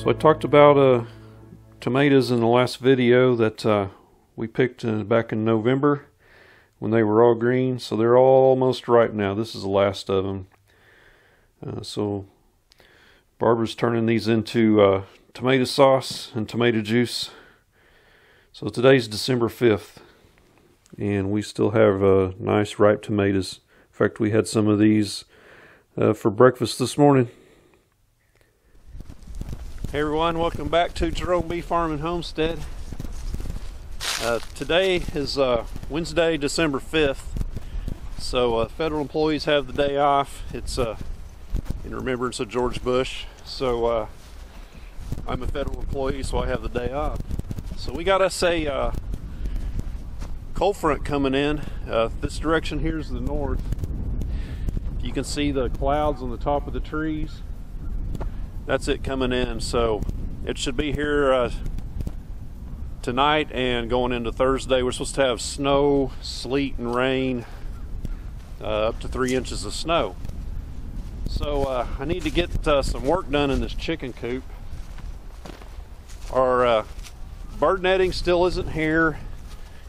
So I talked about tomatoes in the last video that we picked back in November when they were all green. So they're almost ripe now. This is the last of them. So Barbara's turning these into tomato sauce and tomato juice. So today's December 5th and we still have nice ripe tomatoes. In fact, we had some of these for breakfast this morning. Hey everyone, welcome back to Jerome B Farm and Homestead. Today is Wednesday, December 5th. So federal employees have the day off. It's in remembrance of George Bush. So I'm a federal employee, so I have the day off. So we got us a cold front coming in. This direction here is the north. You can see the clouds on the top of the trees. That's it coming in. So it should be here tonight and going into Thursday. We're supposed to have snow, sleet, and rain, up to 3 inches of snow. So I need to get some work done in this chicken coop. Our bird netting still isn't here.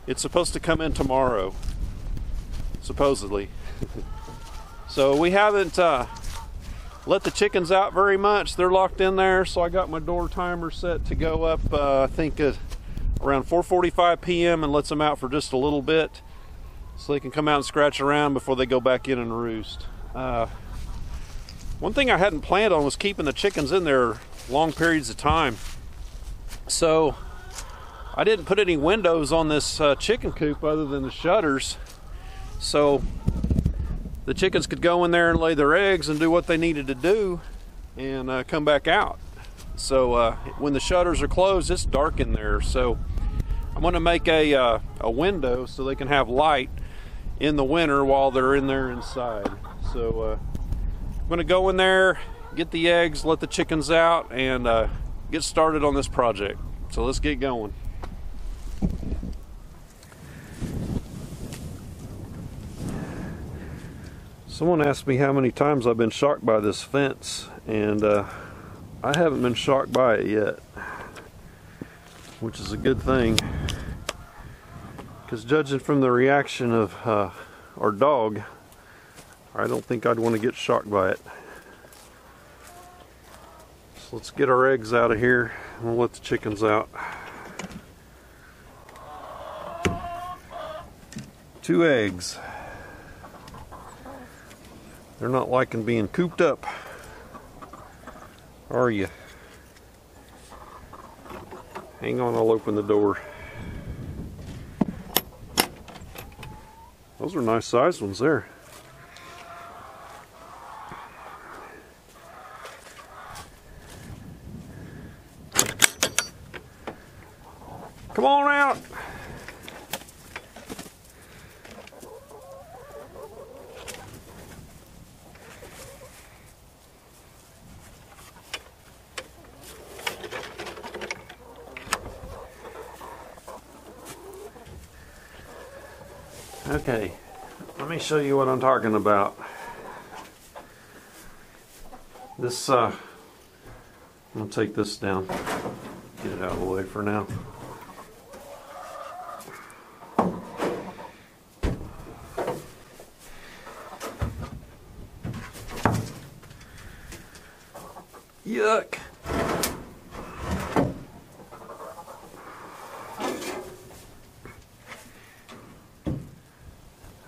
It's supposed to come in tomorrow, supposedly. So we haven't let the chickens out very much. They're locked in there, so I got my door timer set to go up I think around 4:45 p.m. and lets them out for just a little bit so they can come out and scratch around before they go back in and roost. One thing I hadn't planned on was keeping the chickens in there long periods of time. So I didn't put any windows on this chicken coop other than the shutters. So the chickens could go in there and lay their eggs and do what they needed to do and come back out. So when the shutters are closed, it's dark in there. So I'm going to make a window so they can have light in the winter while they're in there inside. So I'm going to go in there, get the eggs, let the chickens out, and get started on this project. So let's get going. Someone asked me how many times I've been shocked by this fence, and I haven't been shocked by it yet, which is a good thing, because judging from the reaction of our dog, I don't think I'd want to get shocked by it. So let's get our eggs out of here and we'll let the chickens out. 2 eggs. They're not liking being cooped up, are you? Hang on, I'll open the door. Those are nice sized ones there. Come on out. Okay, let me show you what I'm talking about. This, I'm going to take this down, get it out of the way for now. Yuck.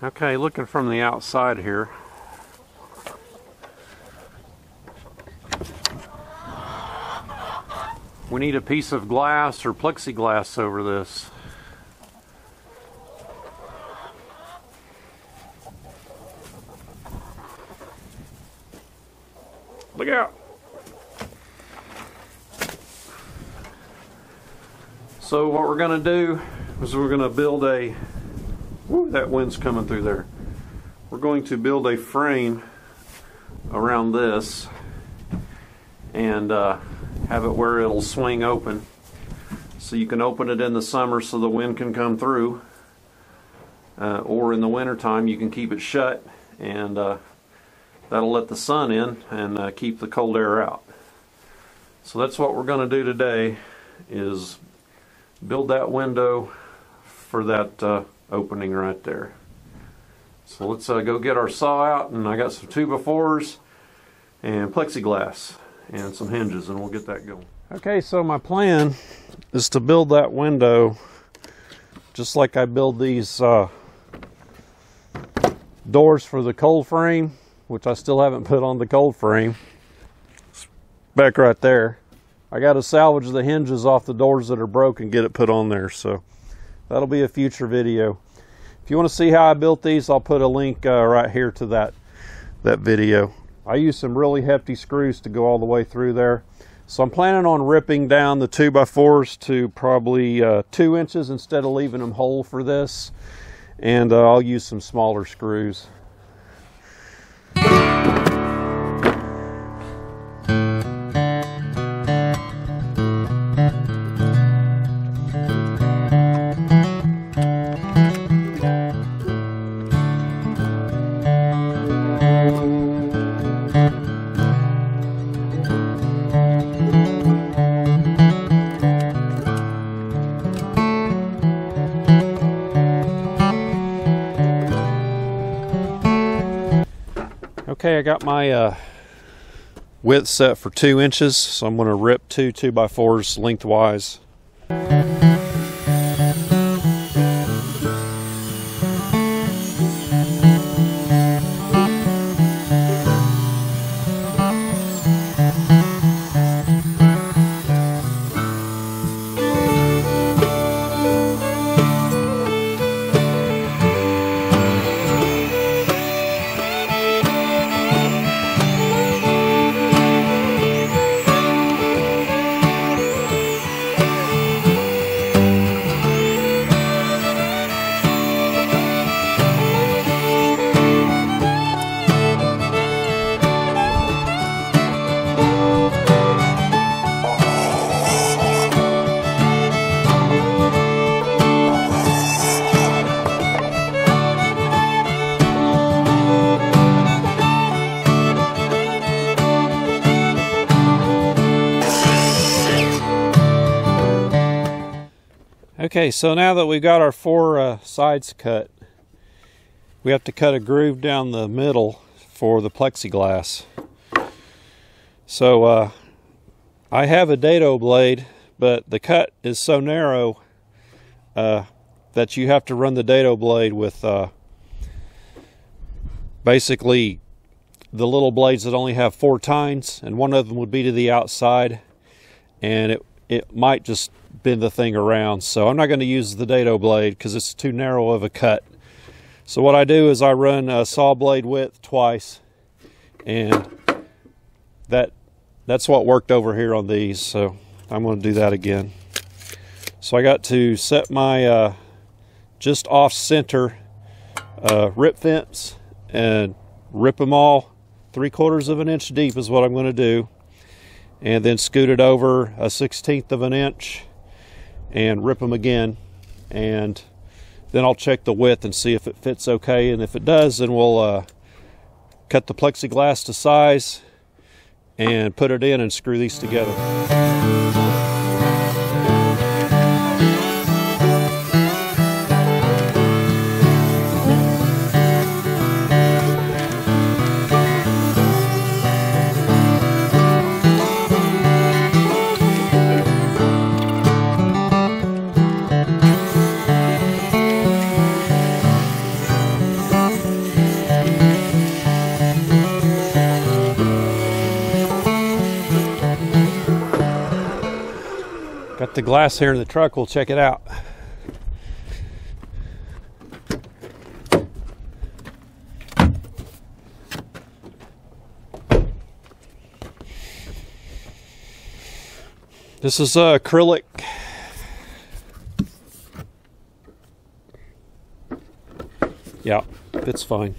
Okay, looking from the outside here. We need a piece of glass or plexiglass over this. Look out! So what we're going to do is we're going to build a... Woo, that wind's coming through there. We're going to build a frame around this and have it where it'll swing open. So you can open it in the summer so the wind can come through, or in the winter time you can keep it shut, and that'll let the sun in and keep the cold air out. So that's what we're going to do today, is build that window for that opening right there. So let's go get our saw out, and I got some 2x4s and plexiglass and some hinges, and we'll get that going. Okay, so my plan is to build that window just like I build these doors for the cold frame, which I still haven't put on the cold frame. It's back right there. I got to salvage the hinges off the doors that are broken and get it put on there, so that'll be a future video. If you want to see how I built these, I'll put a link right here to that video. I used some really hefty screws to go all the way through there. So I'm planning on ripping down the 2x4s to probably 2 inches instead of leaving them whole for this. And I'll use some smaller screws. Okay, I got my width set for 2 inches, so I'm going to rip 2 2x4s lengthwise. Okay, so now that we've got our 4 sides cut, we have to cut a groove down the middle for the plexiglass. So I have a dado blade, but the cut is so narrow that you have to run the dado blade with basically the little blades that only have 4 tines, and one of them would be to the outside, and it might just bend the thing around. So I'm not going to use the dado blade because it's too narrow of a cut. So what I do is I run a saw blade width twice, and that's what worked over here on these, so I'm going to do that again. So I got to set my just off center rip fence and rip them all 3/4 of an inch deep is what I'm going to do, and then scoot it over a 1/16 of an inch and rip them again, and then I'll check the width and see if it fits okay, and if it does, then we'll cut the plexiglass to size and put it in and screw these together. Got the glass here in the truck, we'll check it out. This is acrylic. Yeah, fits fine.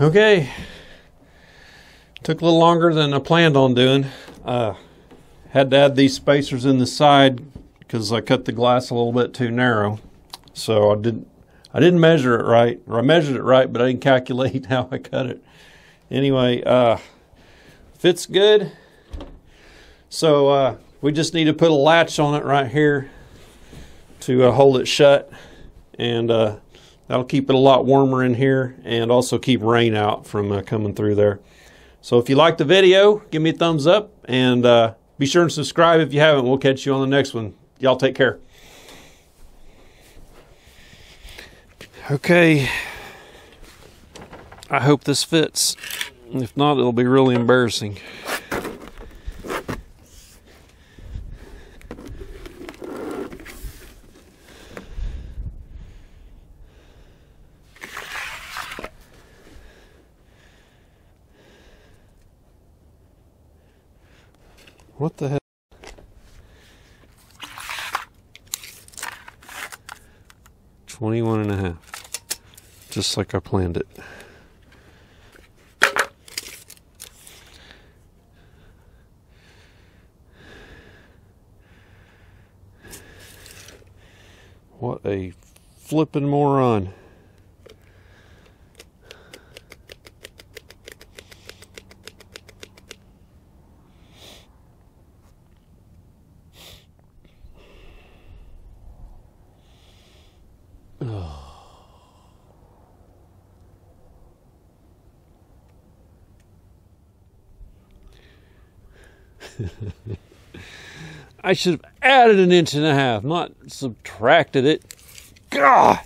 Okay, took a little longer than I planned on doing. Had to add these spacers in the side because I cut the glass a little bit too narrow. So I didn't measure it right, or I measured it right, but I didn't calculate how I cut it. Anyway, fits good. So we just need to put a latch on it right here to hold it shut, and that'll keep it a lot warmer in here and also keep rain out from coming through there. So if you liked the video, give me a thumbs up, and be sure and subscribe if you haven't. We'll catch you on the next one. Y'all take care. Okay, I hope this fits. If not, it'll be really embarrassing. What the heck? 21.5. Just like I planned it. What a flippin' moron. I should have added 1.5 inches, not subtracted it. God!